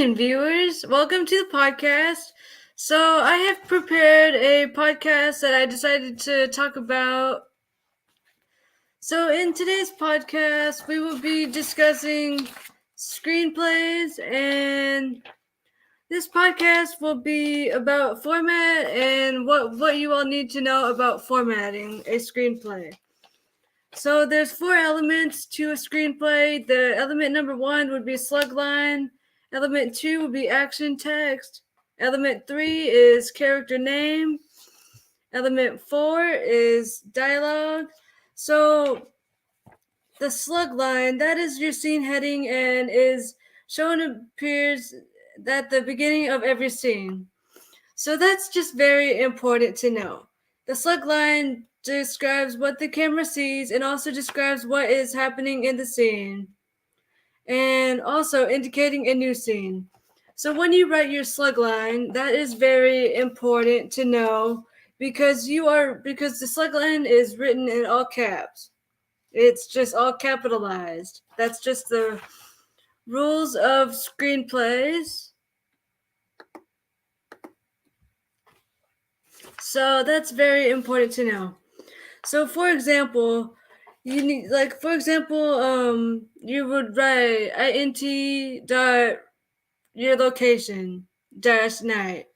morning, viewers. Welcome to the podcast. So, I have prepared a podcast that I decided to talk about. So, in today's podcast, we will be discussing screenplays, and this podcast will be about format and what you all need to know about formatting a screenplay. So, there's 4 elements to a screenplay. The element number 1 would be slug line. Element 2 would be action text. Element 3 is character name. Element 4 is dialogue. So the slug line, that is your scene heading and is shown appears at the beginning of every scene. So that's just very important to know. The slug line describes what the camera sees and also describes what is happening in the scene, and also indicating a new scene. So when you write your slug line, that is very important to know because the slug line is written in all caps. It's just all capitalized. That's just the rules of screenplays. So that's very important to know. So for example, you would write int dot your location dash night.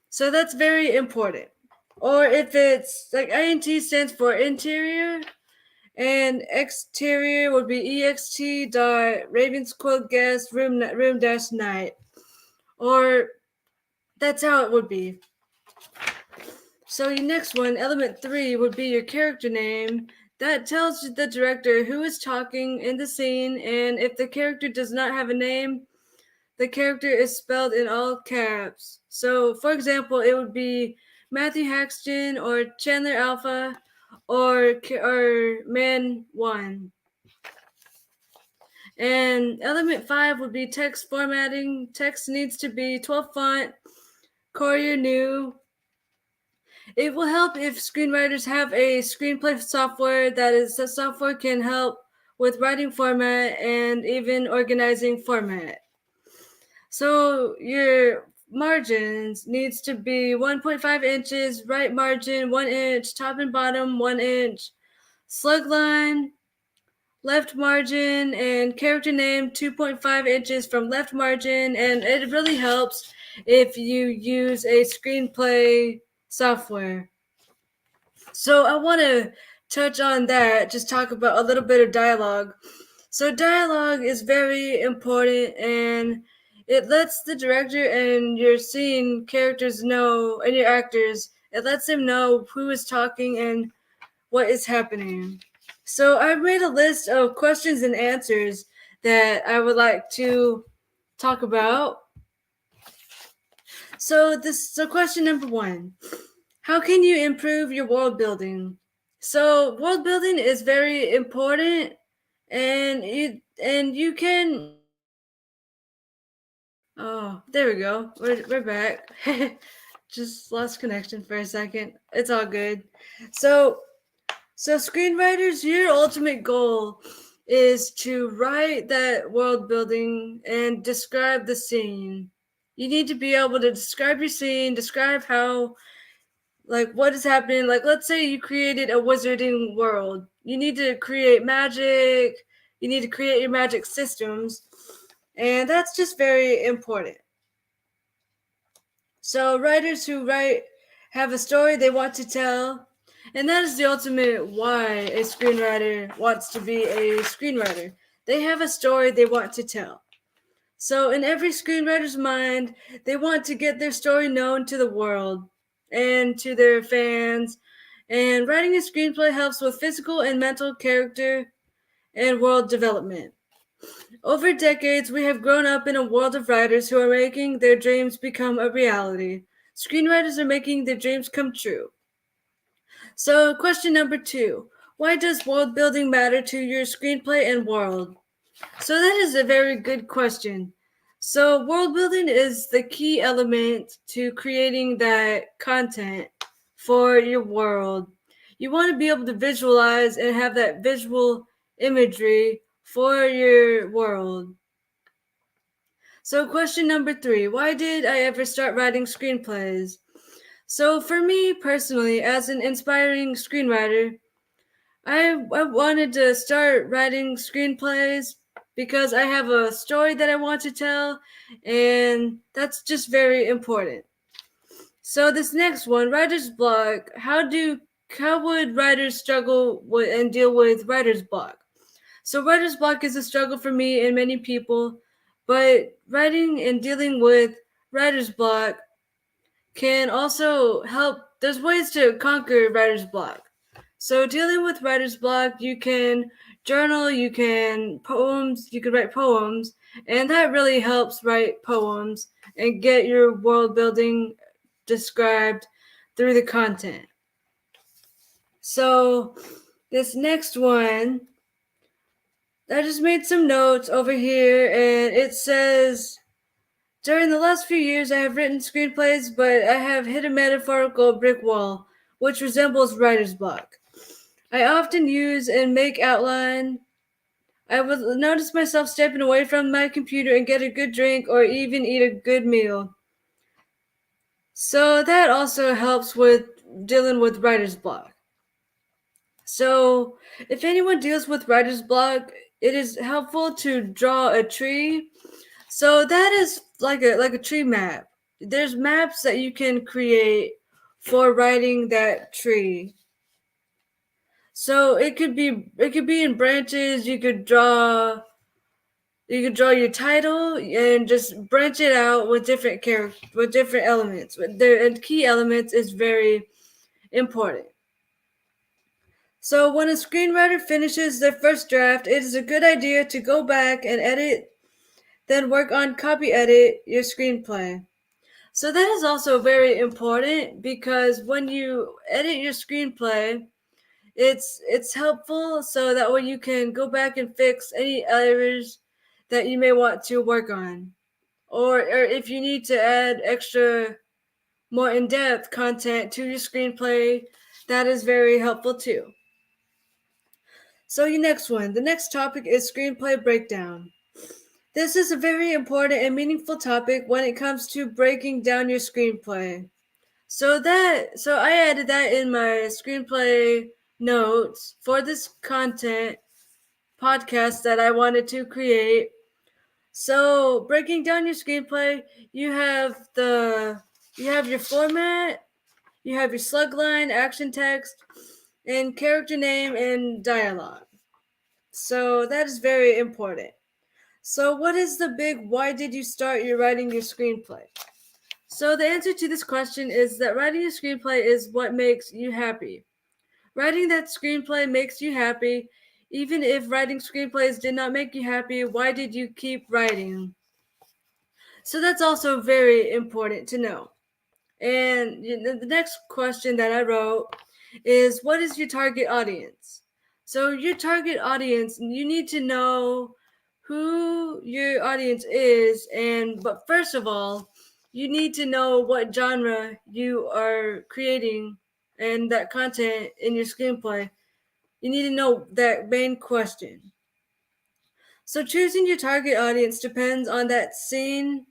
So that's very important. Or if it's like int stands for interior, and exterior would be ext dot Ravens Quill guest room dash night. Or that's how it would be. So your next one, element 3, would be your character name. That tells the director who is talking in the scene, and if the character does not have a name, the character is spelled in all caps. So, for example, it would be Matthew Haxton or Chandler Alpha or Man 1. And element 5 would be text formatting. Text needs to be 12 font, Courier New. It will help if screenwriters have a screenplay software. The software can help with writing format and even organizing format. So your margins needs to be 1.5 inches, right margin 1 inch, top and bottom 1 inch, slug line, left margin, and character name 2.5 inches from left margin. And it really helps if you use a screenplay software. So I want to touch on that, just talk about a little bit of dialogue. So dialogue is very important, and it lets the director and your scene characters know, and your actors, it lets them know who is talking and what is happening. So I made a list of questions and answers that I would like to talk about. So question number 1. How can you improve your world building? So world building is very important, and you can. Oh, there we go. We're back. Just lost connection for a second. It's all good. So screenwriters, your ultimate goal is to write that world building and describe the scene. You need to be able to describe your scene, describe how, like, what is happening. Like, let's say you created a wizarding world. You need to create magic. You need to create your magic systems. And that's just very important. So writers who write have a story they want to tell, and that is the ultimate why a screenwriter wants to be a screenwriter. They have a story they want to tell. So in every screenwriter's mind, they want to get their story known to the world and to their fans. And writing a screenplay helps with physical and mental character and world development. Over decades, we have grown up in a world of writers who are making their dreams become a reality. Screenwriters are making their dreams come true. So, question number 2. Why does world building matter to your screenplay and world? So that is a very good question. So world building is the key element to creating that content for your world. You want to be able to visualize and have that visual imagery for your world. So question number 3, why did I ever start writing screenplays? So for me personally, as an inspiring screenwriter, I wanted to start writing screenplays because I have a story that I want to tell, and that's just very important. So this next one, writer's block. How would writers struggle with and deal with writer's block? So writer's block is a struggle for me and many people, but writing and dealing with writer's block can also help. There's ways to conquer writer's block. So dealing with writer's block, you can journal, you can write poems, and that really helps write poems and get your world building described through the content. So this next one, I just made some notes over here, and it says, during the last few years I have written screenplays, but I have hit a metaphorical brick wall, which resembles writer's block. I often use and make outline. I would notice myself stepping away from my computer and get a good drink or even eat a good meal. So that also helps with dealing with writer's block. So if anyone deals with writer's block, it is helpful to draw a tree. So that is like a tree map. There's maps that you can create for writing that tree. So it could be in branches. You could draw your title and just branch it out with different elements. The key elements is very important. So when a screenwriter finishes their first draft, it is a good idea to go back and edit, then work on copy edit your screenplay. So that is also very important because when you edit your screenplay, it's helpful so that way you can go back and fix any errors that you may want to work on. Or if you need to add extra, more in-depth content to your screenplay, that is very helpful too. So the next topic is screenplay breakdown. This is a very important and meaningful topic when it comes to breaking down your screenplay. So I added that in my screenplay notes for this content podcast that I wanted to create. So breaking down your screenplay, you have your format, you have your slug line, action text, and character name and dialogue. So that is very important. So what is the big why did you start your writing your screenplay? So the answer to this question is that writing a screenplay is what makes you happy. Writing that screenplay makes you happy. Even if writing screenplays did not make you happy, why did you keep writing? So that's also very important to know. And the next question that I wrote is, what is your target audience? So your target audience, you need to know who your audience is, but first of all, you need to know what genre you are creating and that content in your screenplay. You need to know that main question. So choosing your target audience depends on that scene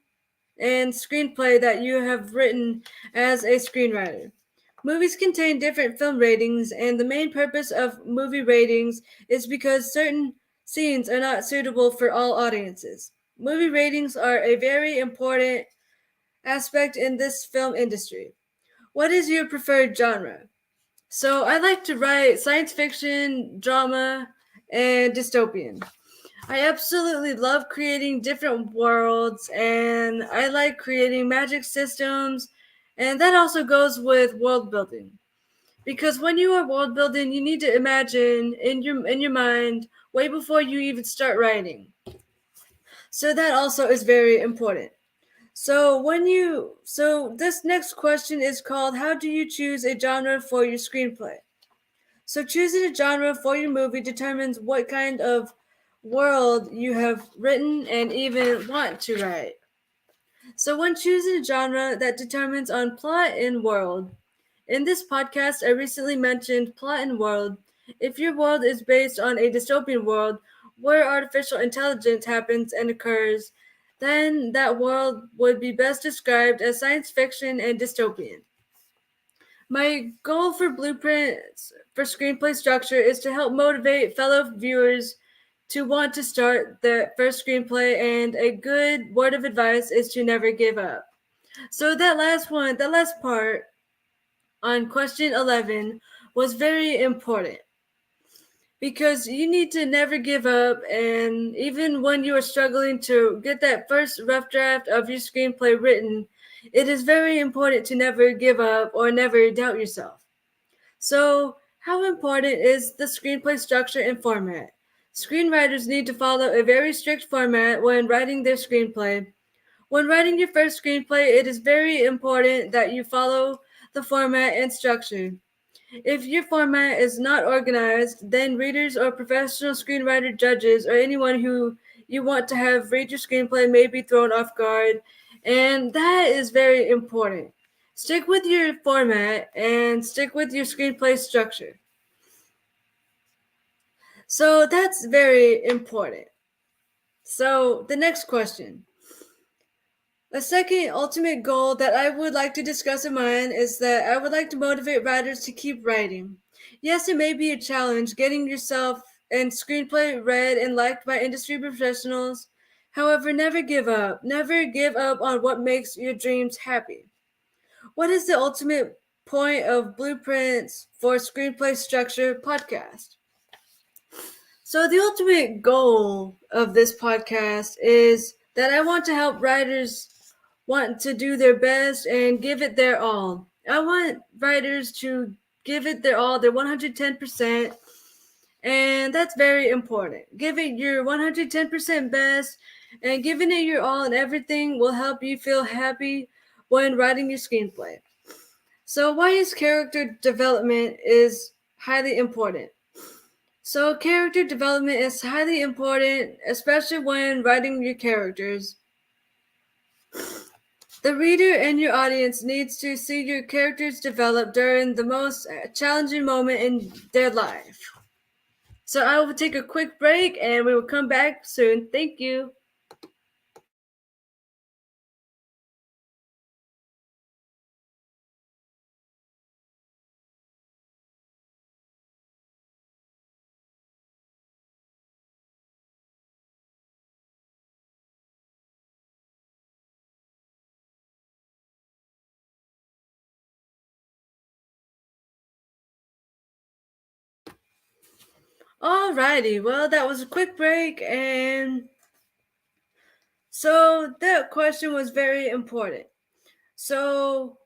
and screenplay that you have written as a screenwriter. Movies contain different film ratings, and the main purpose of movie ratings is because certain scenes are not suitable for all audiences. Movie ratings are a very important aspect in this film industry. What is your preferred genre? So I like to write science fiction, drama, and dystopian. I absolutely love creating different worlds, and I like creating magic systems, and that also goes with world building. Because when you are world building, you need to imagine in your mind way before you even start writing. So that also is very important. So this next question is called, how do you choose a genre for your screenplay? So choosing a genre for your movie determines what kind of world you have written and even want to write. So when choosing a genre, that determines on plot and world. In this podcast, I recently mentioned plot and world. If your world is based on a dystopian world where artificial intelligence happens and occurs, then that world would be best described as science fiction and dystopian. My goal for blueprints for screenplay structure is to help motivate fellow viewers to want to start their first screenplay, and a good word of advice is to never give up. So that last part on question 11 was very important because you need to never give up, and even when you are struggling to get that first rough draft of your screenplay written, it is very important to never give up or never doubt yourself. So, how important is the screenplay structure and format? Screenwriters need to follow a very strict format when writing their screenplay. When writing your first screenplay, it is very important that you follow the format and structure. If your format is not organized, then readers or professional screenwriter judges or anyone who you want to have read your screenplay may be thrown off guard, and that is very important. Stick with your format and stick with your screenplay structure. So that's very important. So the next question. A second ultimate goal that I would like to discuss in mine is that I would like to motivate writers to keep writing. Yes, it may be a challenge getting yourself and screenplay read and liked by industry professionals. However, never give up. Never give up on what makes your dreams happy. What is the ultimate point of Blueprints for Screenplay Structure podcast? So, the ultimate goal of this podcast is that I want to help writers want to do their best and give it their all. I want writers to give it their all, their 110%, and that's very important. Give it your 110% best, and giving it your all and everything will help you feel happy when writing your screenplay. So, why is character development is highly important? So, character development is highly important, especially when writing your characters. The reader and your audience needs to see your characters develop during the most challenging moment in their life. So, I will take a quick break and we will come back soon. Thank you. Alrighty, well, that was a quick break, and so that question was very important. So,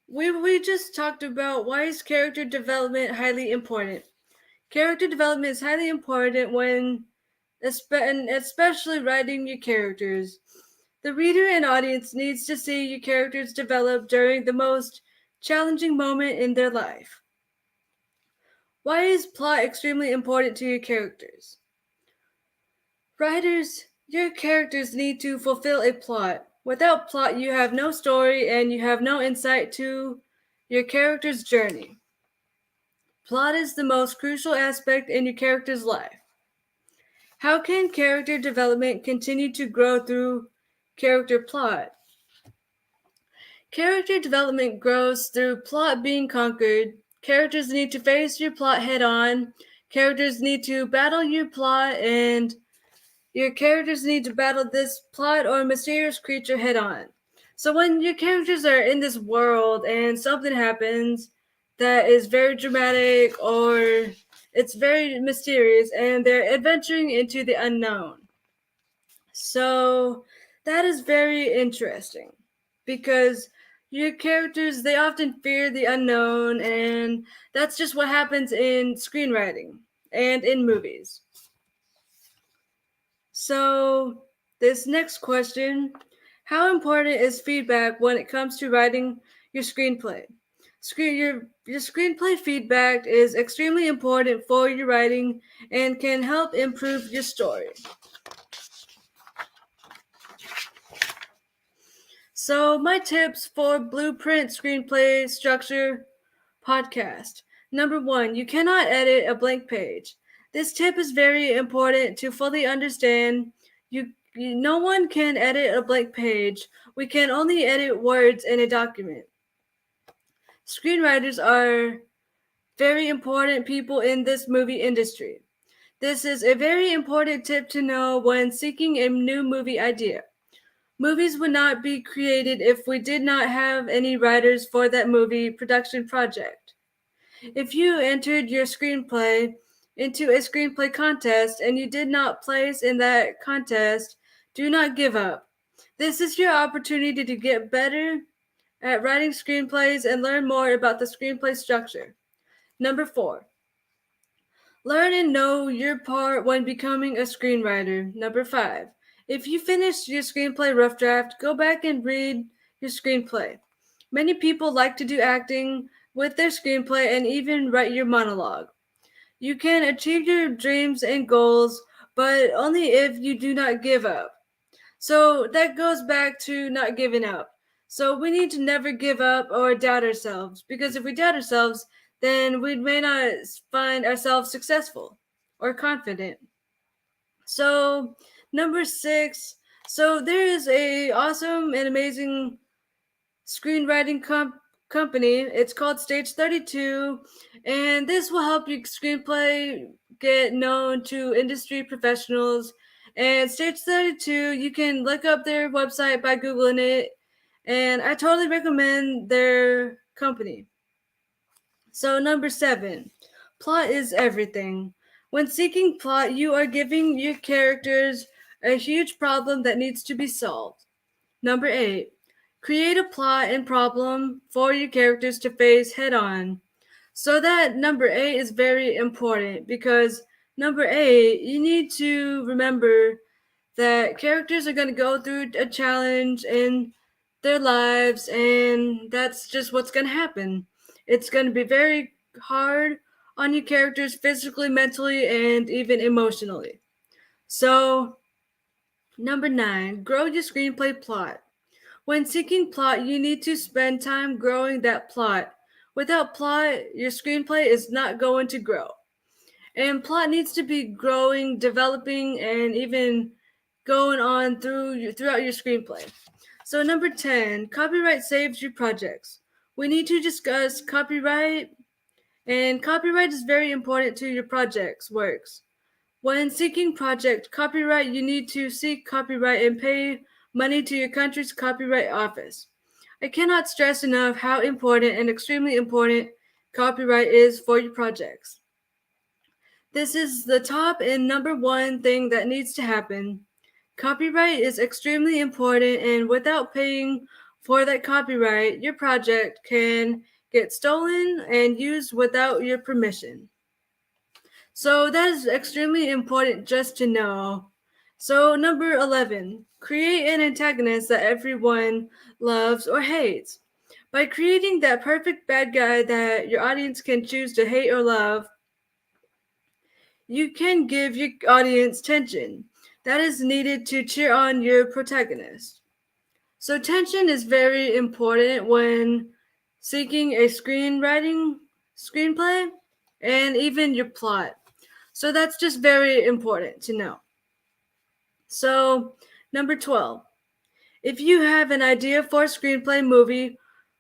we just talked about why is character development highly important. Character development is highly important when, especially writing your characters. The reader and audience needs to see your characters develop during the most challenging moment in their life. Why is plot extremely important to your characters? Writers, your characters need to fulfill a plot. Without plot, you have no story and you have no insight to your character's journey. Plot is the most crucial aspect in your character's life. How can character development continue to grow through character plot? Character development grows through plot being conquered. Characters need to face your plot head on. Characters need to battle your plot, and your characters need to battle this plot or mysterious creature head on. So when your characters are in this world and something happens that is very dramatic or it's very mysterious and they're adventuring into the unknown. So that is very interesting because your characters, they often fear the unknown, and that's just what happens in screenwriting and in movies. So this next question, how important is feedback when it comes to writing your screenplay? Your screenplay feedback is extremely important for your writing and can help improve your story. So, my tips for Blueprint Screenplay Structure podcast. Number 1, you cannot edit a blank page. This tip is very important to fully understand. No one can edit a blank page. We can only edit words in a document. Screenwriters are very important people in this movie industry. This is a very important tip to know when seeking a new movie idea. Movies would not be created if we did not have any writers for that movie production project. If you entered your screenplay into a screenplay contest and you did not place in that contest, do not give up. This is your opportunity to get better at writing screenplays and learn more about the screenplay structure. Number 4, learn and know your part when becoming a screenwriter. Number 5, if you finish your screenplay rough draft, go back and read your screenplay. Many people like to do acting with their screenplay and even write your monologue. You can achieve your dreams and goals, but only if you do not give up. So that goes back to not giving up. So we need to never give up or doubt ourselves, because if we doubt ourselves, then we may not find ourselves successful or confident. So number 6, so there is a awesome and amazing screenwriting company. It's called Stage 32, and this will help your screenplay get known to industry professionals. And Stage 32, you can look up their website by Googling it, and I totally recommend their company. So, number 7, plot is everything. When seeking plot, you are giving your characters a huge problem that needs to be solved. Number 8, create a plot and problem for your characters to face head on. So that number 8 is very important, because number 8, you need to remember that characters are going to go through a challenge in their lives, and that's just what's going to happen. It's going to be very hard on your characters physically, mentally, and even emotionally. So, number 9, grow your screenplay plot. When seeking plot, you need to spend time growing that plot. Without plot, your screenplay is not going to grow. And plot needs to be growing, developing, and even going on throughout your screenplay. So number 10, copyright saves your projects. We need to discuss copyright, and copyright is very important to your project's works. When seeking project copyright, you need to seek copyright and pay money to your country's copyright office. I cannot stress enough how important and extremely important copyright is for your projects. This is the top and number 1 thing that needs to happen. Copyright is extremely important, and without paying for that copyright, your project can get stolen and used without your permission. So that is extremely important just to know. So number 11, create an antagonist that everyone loves or hates. By creating that perfect bad guy that your audience can choose to hate or love, you can give your audience tension that is needed to cheer on your protagonist. So tension is very important when seeking a screenplay, and even your plot. So that's just very important to know. So, number 12. If you have an idea for a screenplay movie,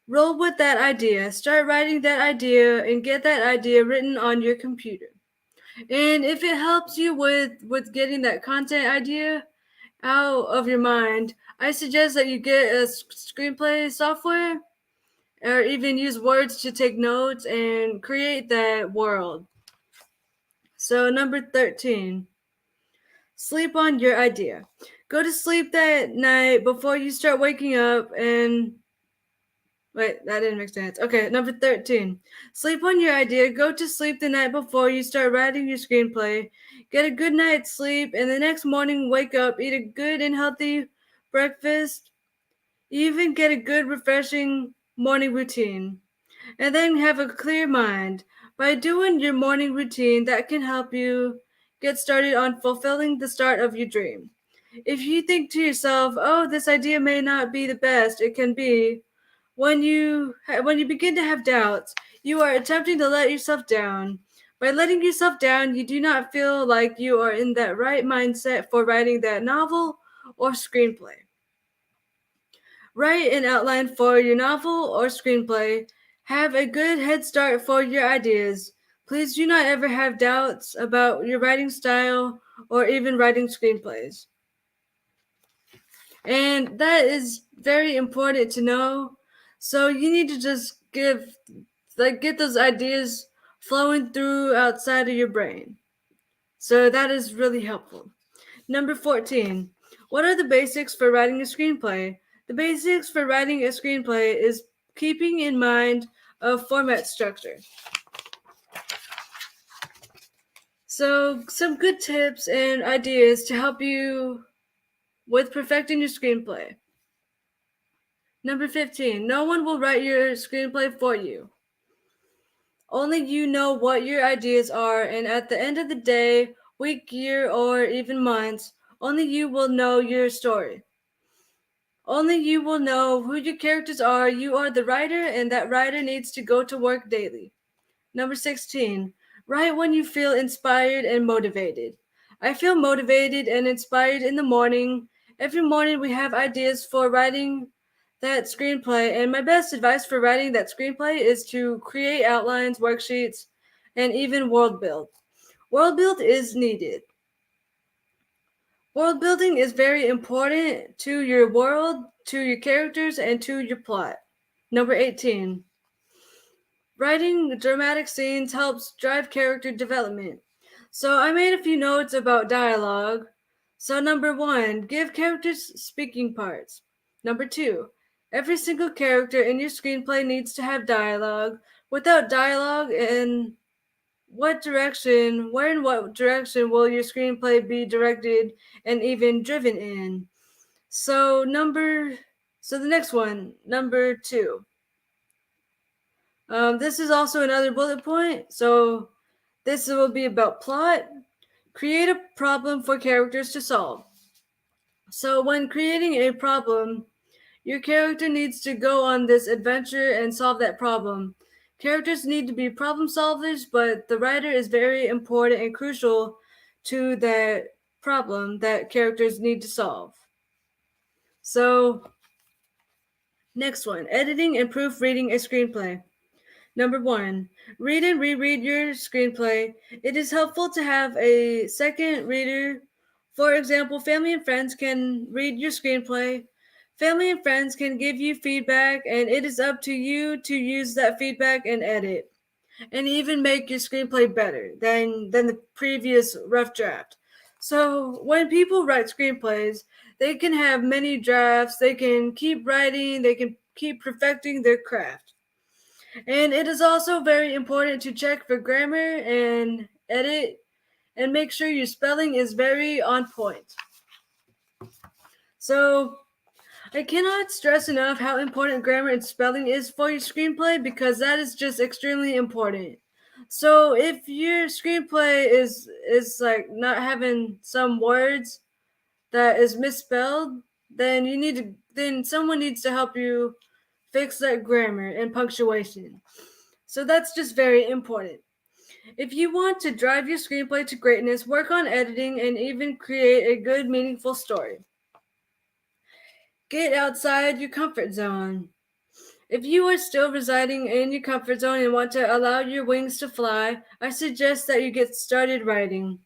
roll with that idea. Start writing that idea and get that idea written on your computer. And if it helps you with getting that content idea out of your mind, I suggest that you get a screenplay software, or even use words to take notes and create that world. So number 13, sleep on your idea. Go to sleep that night before you start waking up and wait, that didn't make sense. Okay, number 13. Sleep on your idea. Go to sleep the night before you start writing your screenplay. Get a good night's sleep, and the next morning wake up, eat a good and healthy breakfast. Even get a good, refreshing morning routine. And then have a clear mind. By doing your morning routine, that can help you get started on fulfilling the start of your dream. If you think to yourself, oh, this idea may not be the best it can be, when you begin to have doubts, you are attempting to let yourself down. By letting yourself down, you do not feel like you are in that right mindset for writing that novel or screenplay. Write an outline for your novel or screenplay. Have a good head start for your ideas. Please do not ever have doubts about your writing style or even writing screenplays. And that is very important to know. So you need to just get those ideas flowing through outside of your brain. So that is really helpful. Number 14. What are the basics for writing a screenplay? The basics for writing a screenplay is keeping in mind a format structure. So, some good tips and ideas to help you with perfecting your screenplay. Number 15. No one will write your screenplay for you. Only you know what your ideas are, and at the end of the day, week, year, or even months, only you will know your story. Only you will know who your characters are. You are the writer, and that writer needs to go to work daily. Number 16. Write when you feel inspired and motivated. I feel motivated and inspired in the morning. Every morning we have ideas for writing that screenplay, and my best advice for writing that screenplay is to create outlines, worksheets, and even world build. World build is needed. World building is very important to your world, to your characters, and to your plot. Number 18. Writing dramatic scenes helps drive character development. So I made a few notes about dialogue. So number 1, give characters speaking parts. Number 2, every single character in your screenplay needs to have dialogue. Without dialogue, where in what direction will your screenplay be directed and even driven in? So the next one, number 2. This is also another bullet point. So this will be about plot. Create a problem for characters to solve. So when creating a problem, your character needs to go on this adventure and solve that problem. Characters need to be problem solvers, but the writer is very important and crucial to that problem that characters need to solve. So, next one, editing and proofreading a screenplay. Number 1, read and reread your screenplay. It is helpful to have a second reader. For example, family and friends can read your screenplay. Family and friends can give you feedback, and it is up to you to use that feedback and edit, and even make your screenplay better than the previous rough draft. So when people write screenplays, they can have many drafts, they can keep writing, they can keep perfecting their craft. And it is also very important to check for grammar and edit and make sure your spelling is very on point. So, I cannot stress enough how important grammar and spelling is for your screenplay because that is just extremely important. So, if your screenplay is like not having some words that is misspelled, then someone needs to help you fix that grammar and punctuation. So that's just very important. If you want to drive your screenplay to greatness, work on editing and even create a good, meaningful story. Get outside your comfort zone. If you are still residing in your comfort zone and want to allow your wings to fly, I suggest that you get started writing.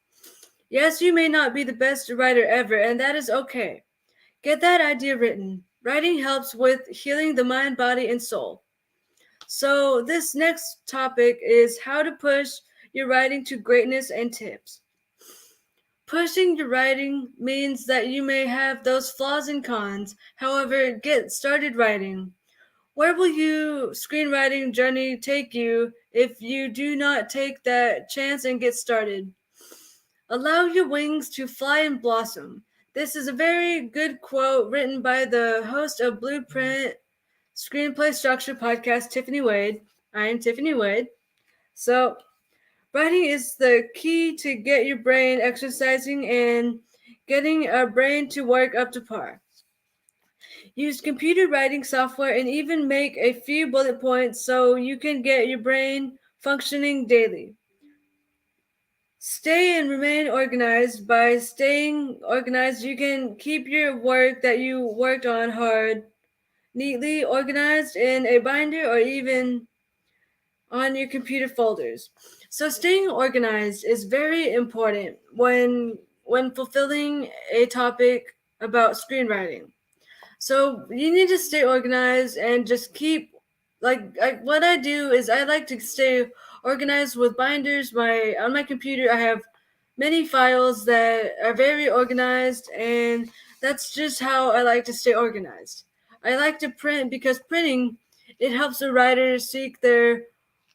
Yes, you may not be the best writer ever, and that is okay. Get that idea written. Writing helps with healing the mind, body, and soul. So this next topic is how to push your writing to greatness and tips. Pushing your writing means that you may have those flaws and cons. However, get started writing. Where will your screenwriting journey take you if you do not take that chance and get started? Allow your wings to fly and blossom. This is a very good quote written by the host of Blueprint Screenplay Structure podcast, Tiffany Wade. I am Tiffany Wade. So, writing is the key to get your brain exercising and getting our brain to work up to par. Use computer writing software and even make a few bullet points so you can get your brain functioning daily. Stay and remain organized. By staying organized, you can keep your work that you worked on hard neatly organized in a binder or even on your computer folders. So staying organized is very important when fulfilling a topic about screenwriting. So you need to stay organized and just keep what I do is I like to stay organized with binders. My on my computer I have many files that are very organized, and that's just how I like to stay organized. I like to print because printing it helps the writers seek their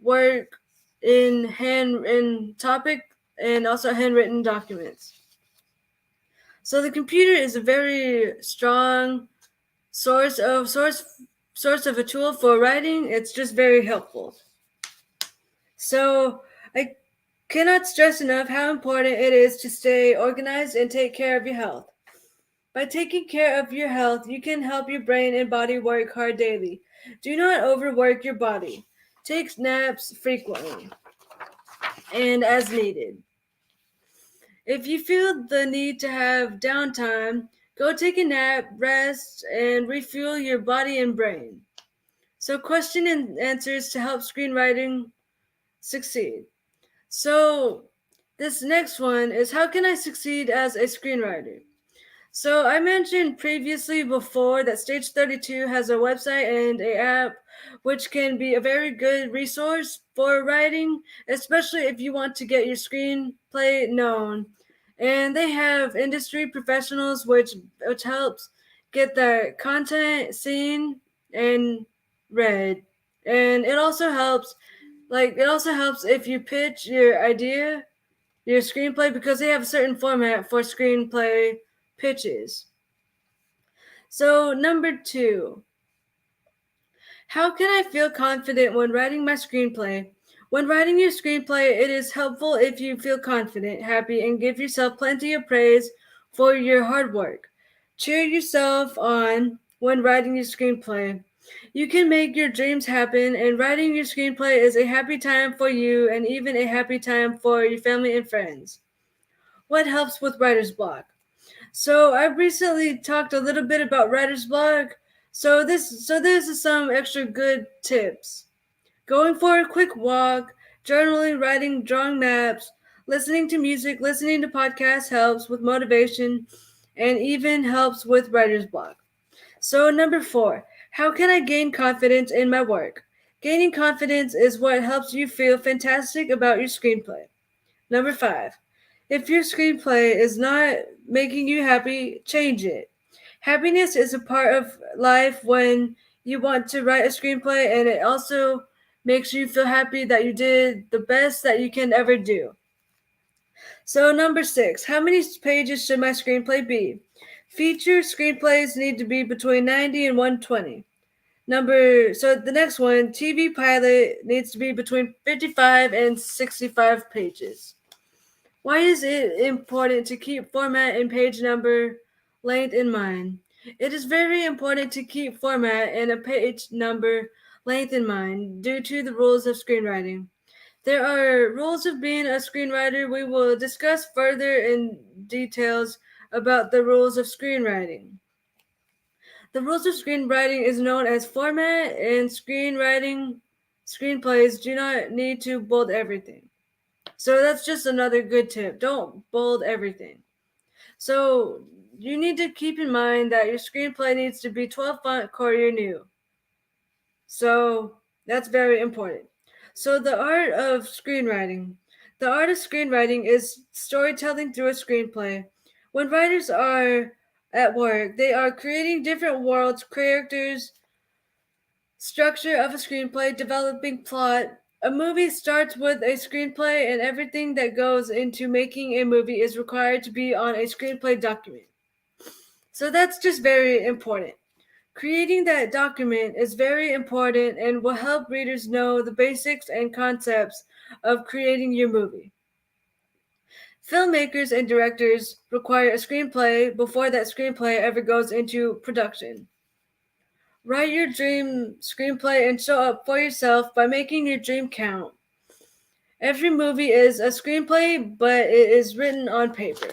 work in topic and also handwritten documents. So the computer is a very strong source of a tool for writing. It's just very helpful. So I cannot stress enough how important it is to stay organized and take care of your health. By taking care of your health, you can help your brain and body work hard daily. Do not overwork your body. Take naps frequently and as needed. If you feel the need to have downtime, go take a nap, rest, and refuel your body and brain. So, question and answers to help screenwriting succeed. So, this next one is how can I succeed as a screenwriter? So, I mentioned previously before that Stage 32 has a website and a app which can be a very good resource for writing, especially if you want to get your screenplay known. And they have industry professionals which helps get the content seen and read. And it also helps if you pitch your idea, your screenplay, because they have a certain format for screenplay pitches. So, number 2, how can I feel confident when writing my screenplay? When writing your screenplay, it is helpful if you feel confident, happy, and give yourself plenty of praise for your hard work. Cheer yourself on when writing your screenplay. You can make your dreams happen, and writing your screenplay is a happy time for you and even a happy time for your family and friends. What helps with writer's block? So I've recently talked a little bit about writer's block. This is some extra good tips. Going for a quick walk, journaling, writing, drawing maps, listening to music, listening to podcasts helps with motivation and even helps with writer's block. So number 4, how can I gain confidence in my work? Gaining confidence is what helps you feel fantastic about your screenplay. Number 5, if your screenplay is not making you happy, change it. Happiness is a part of life when you want to write a screenplay, and it also makes you feel happy that you did the best that you can ever do. So, number 6, how many pages should my screenplay be? Feature screenplays need to be between 90 and 120. The next one, TV pilot needs to be between 55 and 65 pages. Why is it important to keep format and page number length in mind? It is very important to keep format and a page number length in mind due to the rules of screenwriting. There are rules of being a screenwriter. We will discuss further in details about the rules of screenwriting. The rules of screenwriting is known as format, and screenplays do not need to bold everything. So that's just another good tip. Don't bold everything. So you need to keep in mind that your screenplay needs to be 12 font Courier New. So that's very important. So the art of screenwriting. The art of screenwriting is storytelling through a screenplay. When writers are at work, they are creating different worlds, characters, structure of a screenplay, developing plot. A movie starts with a screenplay, and everything that goes into making a movie is required to be on a screenplay document. So that's just very important. Creating that document is very important and will help readers know the basics and concepts of creating your movie. Filmmakers and directors require a screenplay before that screenplay ever goes into production. Write your dream screenplay and show up for yourself by making your dream count. Every movie is a screenplay, but it is written on paper.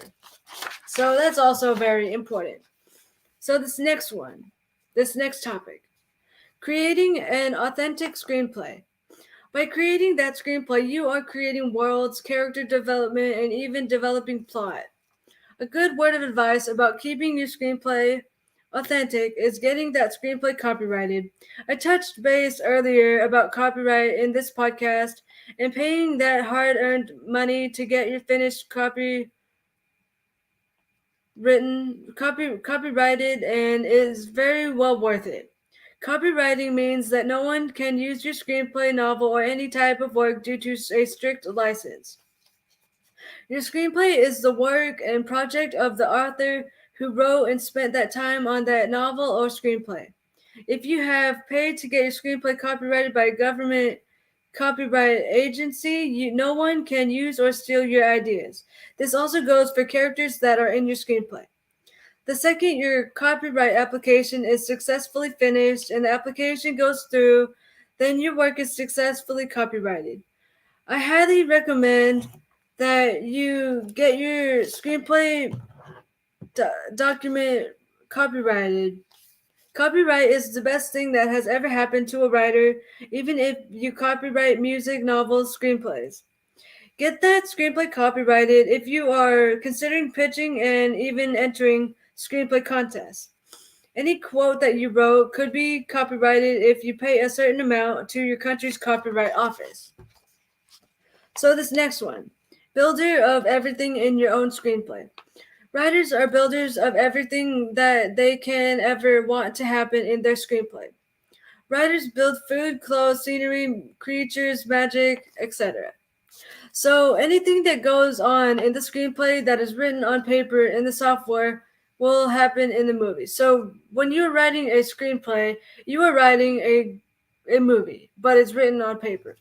So that's also very important. So this next topic, creating an authentic screenplay. By creating that screenplay, you are creating worlds, character development, and even developing plot. A good word of advice about keeping your screenplay authentic is getting that screenplay copyrighted. I touched base earlier about copyright in this podcast and paying that hard earned money to get your finished copyrighted and is very well worth it. Copywriting means that no one can use your screenplay, novel, or any type of work due to a strict license. Your screenplay is the work and project of the author who wrote and spent that time on that novel or screenplay. If you have paid to get your screenplay copyrighted by a government copyright agency, no one can use or steal your ideas. This also goes for characters that are in your screenplay. The second your copyright application is successfully finished and the application goes through, then your work is successfully copyrighted. I highly recommend that you get your screenplay document copyrighted. Copyright is the best thing that has ever happened to a writer, even if you copyright music, novels, screenplays. Get that screenplay copyrighted if you are considering pitching and even entering screenplay contests. Any quote that you wrote could be copyrighted if you pay a certain amount to your country's copyright office. So this next one, builder of everything in your own screenplay. Writers are builders of everything that they can ever want to happen in their screenplay. Writers build food, clothes, scenery, creatures, magic, etc. So anything that goes on in the screenplay that is written on paper in the software will happen in the movie. So when you're writing a screenplay, you are writing a movie, but it's written on paper.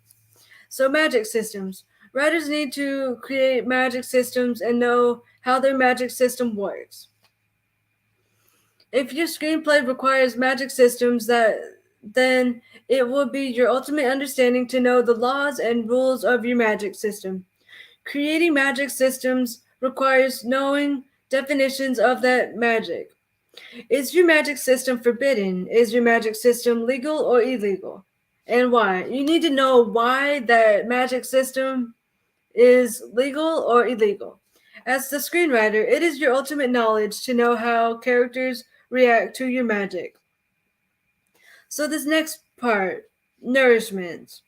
So magic systems. Writers need to create magic systems and know how their magic system works. If your screenplay requires magic systems, then it will be your ultimate understanding to know the laws and rules of your magic system. Creating magic systems requires knowing definitions of that magic. Is your magic system forbidden? Is your magic system legal or illegal? And why? You need to know why that magic system is legal or illegal. As the screenwriter, it is your ultimate knowledge to know how characters react to your magic. So, this next part, nourishment.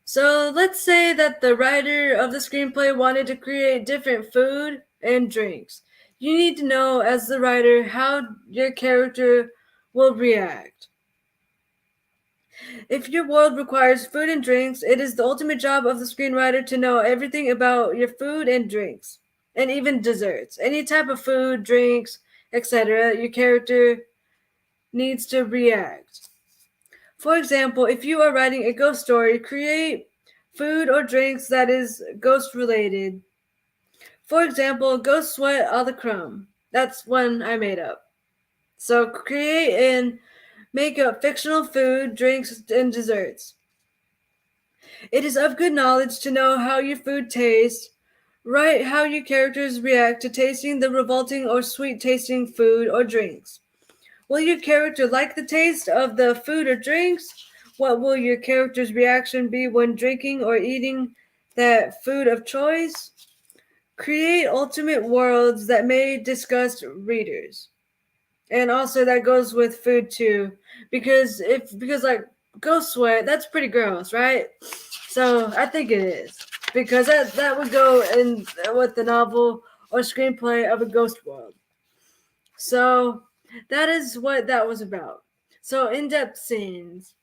So let's say that the writer of the screenplay wanted to create different food and drinks. You need to know, as the writer, how your character will react. If your world requires food and drinks, it is the ultimate job of the screenwriter to know everything about your food and drinks, and even desserts. Any type of food, drinks, etc., your character needs to react. For example, if you are writing a ghost story, create food or drinks that is ghost related. For example, ghost sweat a la creme. That's one I made up. So create and make up fictional food, drinks, and desserts. It is of good knowledge to know how your food tastes, write how your characters react to tasting the revolting or sweet tasting food or drinks. Will your character like the taste of the food or drinks? What will your character's reaction be when drinking or eating that food of choice? Create ultimate worlds that may disgust readers. And also that goes with food too. Because like ghost sweat, that's pretty gross, right? So I think it is. Because that would go in with the novel or screenplay of a ghost world. So that is what that was about. So in-depth scenes.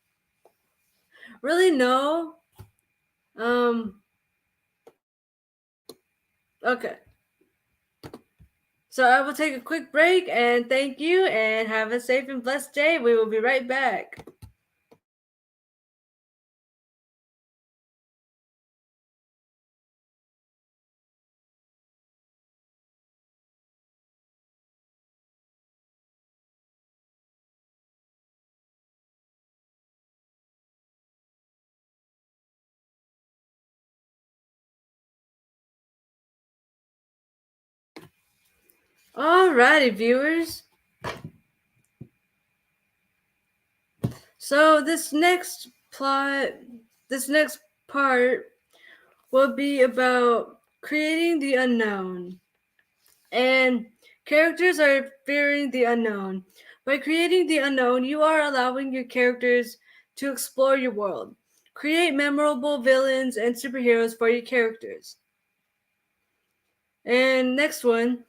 Really no. Okay. So I will take a quick break and thank you and have a safe and blessed day. We will be right back. Alrighty, viewers. So this next part will be about creating the unknown. And characters are fearing the unknown. By creating the unknown, you are allowing your characters to explore your world. Create memorable villains and superheroes for your characters. And next one,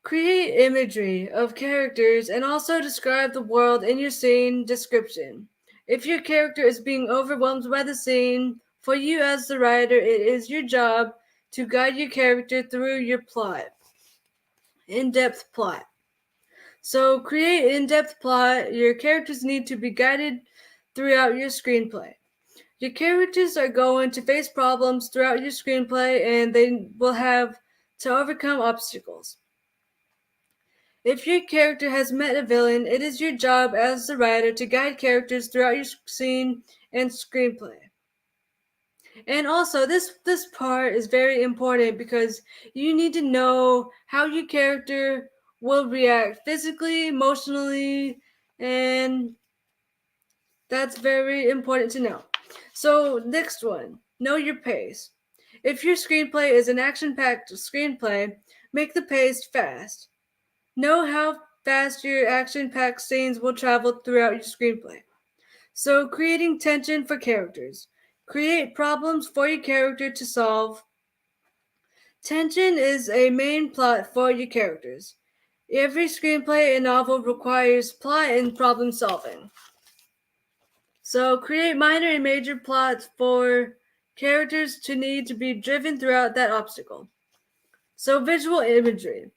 create imagery of characters and also describe the world in your scene description. If your character is being overwhelmed by the scene, for you as the writer, it is your job to guide your character through your plot. In-depth plot. So create in-depth plot. Your characters need to be guided throughout your screenplay. Your characters are going to face problems throughout your screenplay and they will have to overcome obstacles. If your character has met a villain, it is your job as the writer to guide characters throughout your scene and screenplay. And also, this part is very important because you need to know how your character will react physically, emotionally, and that's very important to know. So, next one, know your pace. If your screenplay is an action-packed screenplay, make the pace fast. Know how fast your action-packed scenes will travel throughout your screenplay. So, creating tension for characters. Create problems for your character to solve. Tension is a main plot for your characters. Every screenplay and novel requires plot and problem solving. So, create minor and major plots for characters to need to be driven throughout that obstacle. So, visual imagery.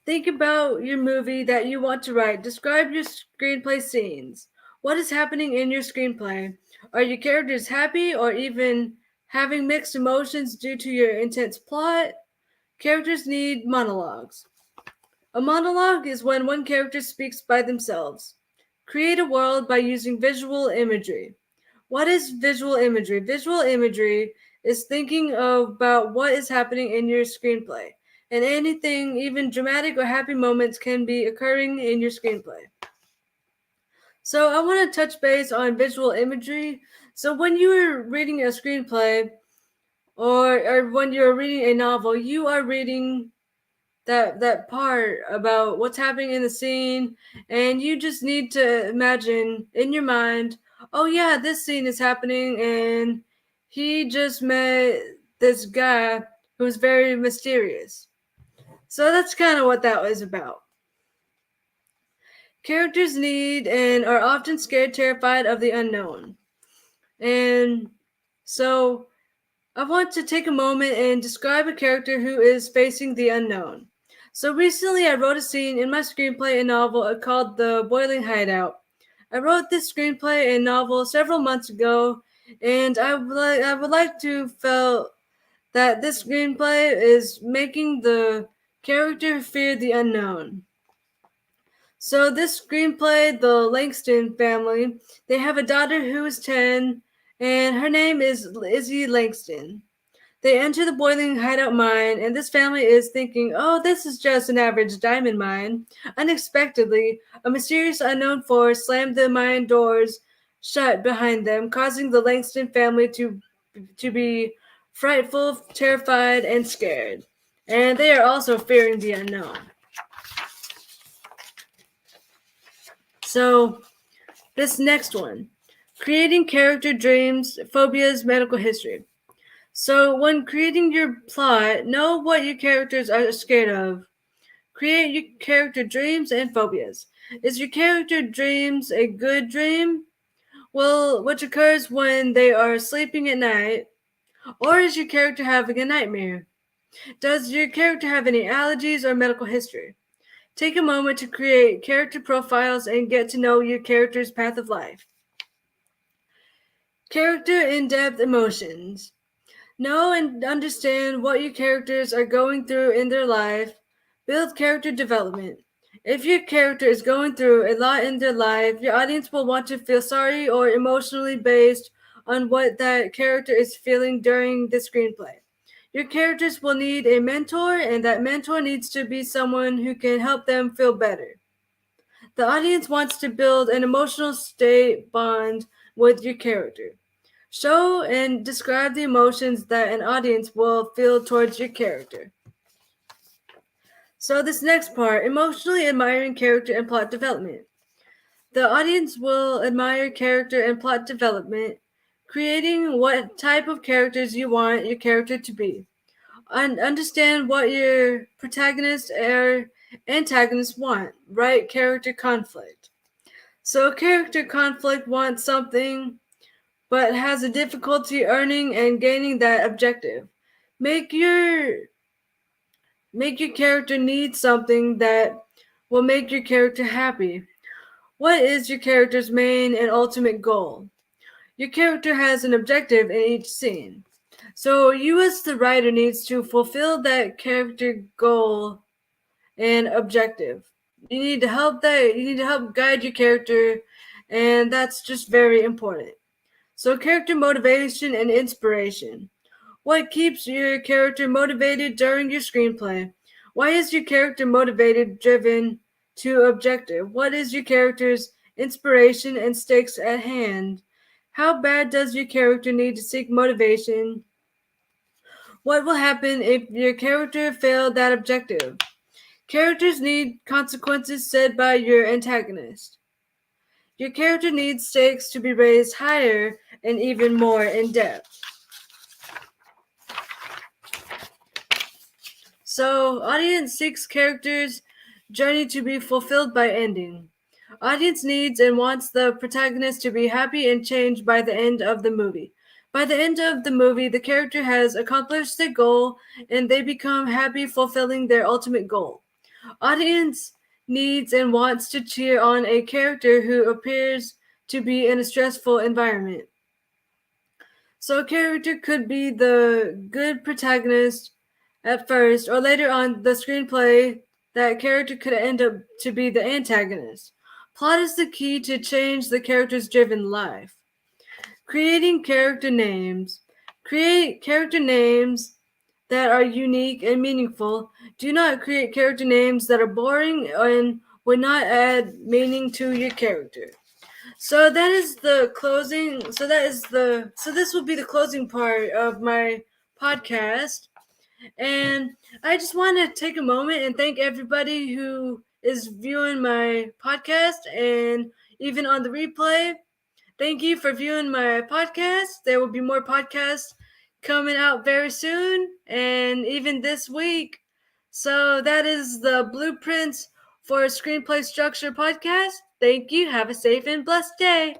Think about your movie that you want to write. Describe your screenplay scenes. What is happening in your screenplay? Are your characters happy or even having mixed emotions due to your intense plot? Characters need monologues. A monologue is when one character speaks by themselves. Create a world by using visual imagery. What is visual imagery? Visual imagery is thinking about what is happening in your screenplay. And anything, even dramatic or happy moments, can be occurring in your screenplay. So I want to touch base on visual imagery. So when you are reading a screenplay or when you're reading a novel, you are reading that part about what's happening in the scene, and you just need to imagine in your mind, oh yeah, this scene is happening and he just met this guy who's very mysterious. So that's kind of what that was about. Characters need and are often scared, terrified of the unknown. And so I want to take a moment and describe a character who is facing the unknown. So recently I wrote a scene in my screenplay and novel called The Boiling Hideout. I wrote this screenplay and novel several months ago, and I would like to feel that this screenplay is making the character fear the unknown. So this screenplay, the Langston family, they have a daughter who is 10, and her name is Izzy Langston. They enter the boiling hideout mine, and this family is thinking, oh, this is just an average diamond mine. Unexpectedly, a mysterious unknown force slammed the mine doors shut behind them, causing the Langston family to be frightful, terrified, and scared. And they are also fearing the unknown. So, this next one, creating character dreams, phobias, medical history. So, when creating your plot, know what your characters are scared of. Create your character dreams and phobias. Is your character dreams a good dream? Well, which occurs when they are sleeping at night? Or is your character having a nightmare? Does your character have any allergies or medical history? Take a moment to create character profiles and get to know your character's path of life. Character in-depth emotions. Know and understand what your characters are going through in their life. Build character development. If your character is going through a lot in their life, your audience will want to feel sorry or emotionally based on what that character is feeling during the screenplay. Your characters will need a mentor, and that mentor needs to be someone who can help them feel better. The audience wants to build an emotional state bond with your character. Show and describe the emotions that an audience will feel towards your character. So this next part, emotionally admiring character and plot development. The audience will admire character and plot development, creating what type of characters you want your character to be. And understand what your protagonist or antagonist want. Right character conflict. So character conflict wants something but has a difficulty earning and gaining that objective. Make your character need something that will make your character happy. What is your character's main and ultimate goal? Your character has an objective in each scene. So you as the writer needs to fulfill that character goal and objective. You need to help guide your character, and that's just very important. So character motivation and inspiration. What keeps your character motivated during your screenplay? Why is your character motivated, driven to objective? What is your character's inspiration and stakes at hand? How bad does your character need to seek motivation? What will happen if your character failed that objective? Characters need consequences set by your antagonist. Your character needs stakes to be raised higher and even more in depth. So, audience seeks characters' journey to be fulfilled by ending. Audience needs and wants the protagonist to be happy and changed by the end of the movie. By the end of the movie, the character has accomplished their goal and they become happy fulfilling their ultimate goal. Audience needs and wants to cheer on a character who appears to be in a stressful environment. So a character could be the good protagonist at first, or later on the screenplay, that character could end up to be the antagonist. Plot is the key to change the character's driven life. Creating character names. Create character names that are unique and meaningful. Do not create character names that are boring and would not add meaning to your character. So that is the closing. So this will be the closing part of my podcast. And I just want to take a moment and thank everybody who is viewing my podcast and even on the replay. Thank you for viewing my podcast. There will be more podcasts coming out very soon and even this week. So that is the Blueprints for a Screenplay Structure podcast. Thank you. Have a safe and blessed day.